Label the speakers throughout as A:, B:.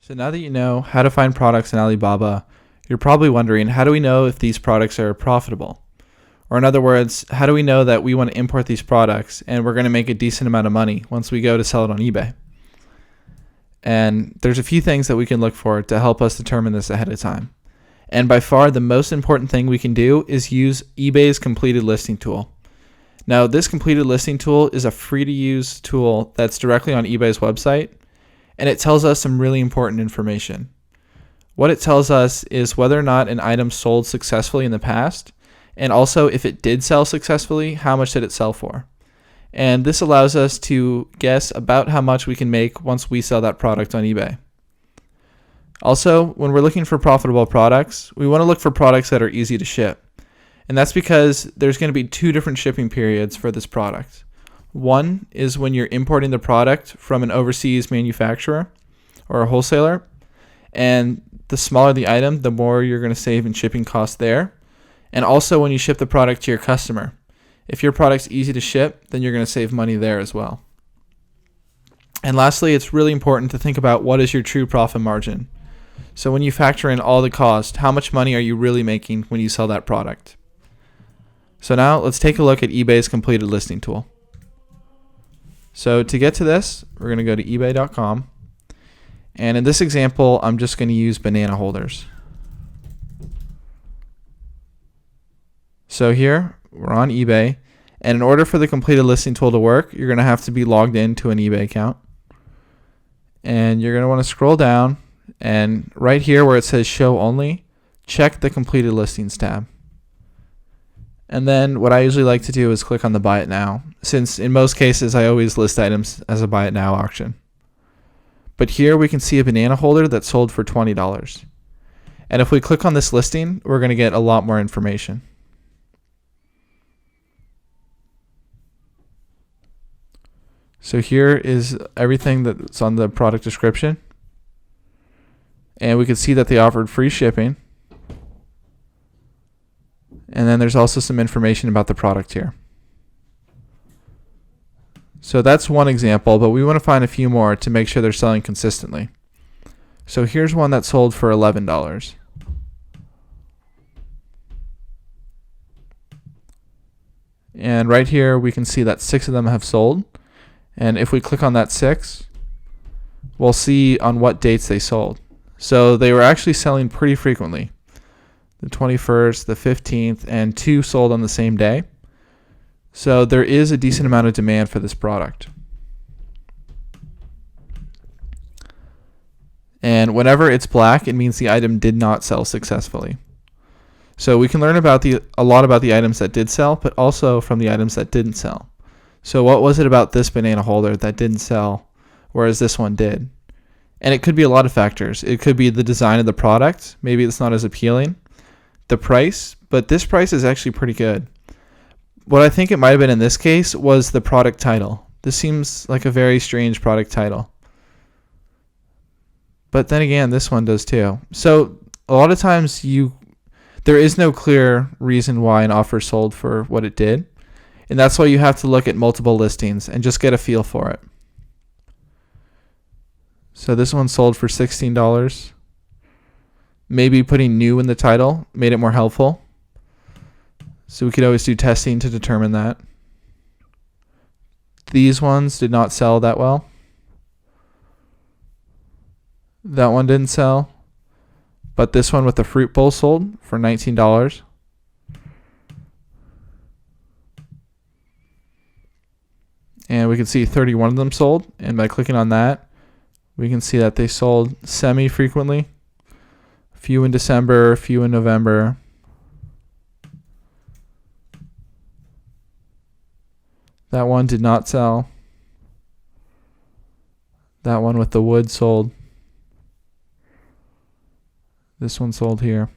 A: So now that you know how to find products in Alibaba, you're probably wondering, how do we know if these products are profitable? Or in other words, how do we know that we want to import these products and we're going to make a decent amount of money once we go to sell it on eBay? And there's a few things that we can look for to help us determine this ahead of time. And by far, the most important thing we can do is use eBay's completed listing tool. Now, this completed listing tool is a free-to-use tool that's directly on eBay's website, and it tells us some really important information. What it tells us is whether or not an item sold successfully in the past, and also if it did sell successfully, how much did it sell for? And this allows us to guess about how much we can make once we sell that product on eBay. Also, when we're looking for profitable products, we want to look for products that are easy to ship. And that's because there's going to be two different shipping periods for this product. One is when you're importing the product from an overseas manufacturer or a wholesaler. And the smaller the item, the more you're going to save in shipping costs there. And also when you ship the product to your customer. If your product's easy to ship, then you're going to save money there as well. And lastly, it's really important to think about what is your true profit margin. So when you factor in all the cost, how much money are you really making when you sell that product? So now let's take a look at eBay's completed listing tool. So to get to this, we're going to go to ebay.com. And in this example, I'm just going to use banana holders. So here, we're on eBay. And in order for the completed listing tool to work, you're going to have to be logged into an eBay account. And you're going to want to scroll down. And right here where it says show only, check the completed listings tab. And then what I usually like to do is click on the buy it now, since in most cases I always list items as a buy it now auction. But here we can see a banana holder that sold for $20. And if we click on this listing, we're going to get a lot more information. So here is everything that's on the product description. And we can see that they offered free shipping. And then there's also some information about the product here. So that's one example, but we want to find a few more to make sure they're selling consistently. So here's one that sold for $11. And right here we can see that 6 of them have sold. And if we click on that 6, we'll see on what dates they sold. So they were actually selling pretty frequently. The 21st, the 15th, and 2 sold on the same day. So there is a decent amount of demand for this product. And whenever it's black, it means the item did not sell successfully. So we can learn a lot about the items that did sell, but also from the items that didn't sell. So what was it about this banana holder that didn't sell, whereas this one did? And it could be a lot of factors. It could be the design of the product. Maybe it's not as appealing. The price, but this price is actually pretty good. What I think it might have been in this case was the product title. This seems like a very strange product title. But then again, this one does too. So a lot of times there is no clear reason why an offer sold for what it did. And that's why you have to look at multiple listings and just get a feel for it. So this one sold for $16. Maybe putting new in the title made it more helpful. So we could always do testing to determine that. These ones did not sell that well. That one didn't sell. But this one with the fruit bowl sold for $19. And we can see 31 of them sold. And by clicking on that, we can see that they sold semi-frequently. Few in December, few in November. That one did not sell. That one with the wood sold. This one sold here.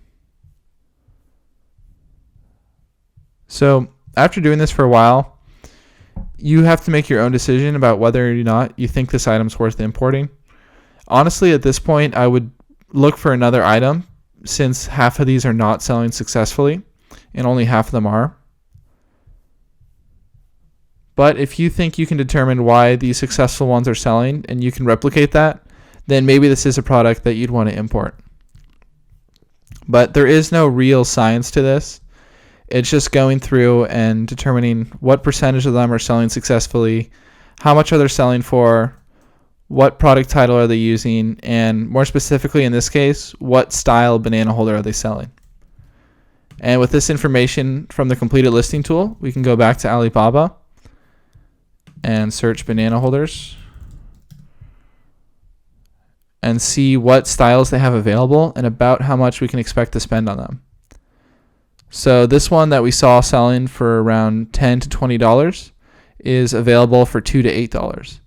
A: So after doing this for a while, you have to make your own decision about whether or not you think this item's worth importing. Honestly, at this point, I would look for another item, since half of these are not selling successfully and only half of them are. But if you think you can determine why these successful ones are selling and you can replicate that, then maybe this is a product that you'd want to import. But there is no real science to this. It's just going through and determining what percentage of them are selling successfully, how much are they selling for, what product title are they using, and more specifically in this case, what style banana holder are they selling. And with this information from the completed listing tool, we can go back to Alibaba and search banana holders and see what styles they have available and about how much we can expect to spend on them. So this one that we saw selling for around $10 to $20 is available for $2 to $8.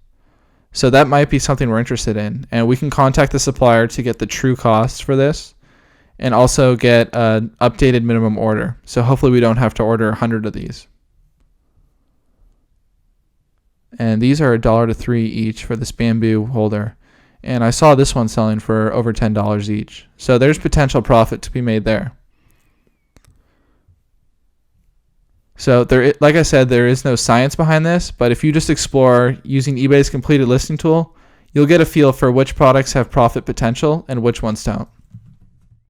A: So that might be something we're interested in, and we can contact the supplier to get the true costs for this and also get an updated minimum order. So hopefully we don't have to order 100 of these. And these are $1 to $3 each for this bamboo holder. And I saw this one selling for over $10 each. So there's potential profit to be made there. So like I said, there is no science behind this, but if you just explore using eBay's completed listing tool, you'll get a feel for which products have profit potential and which ones don't.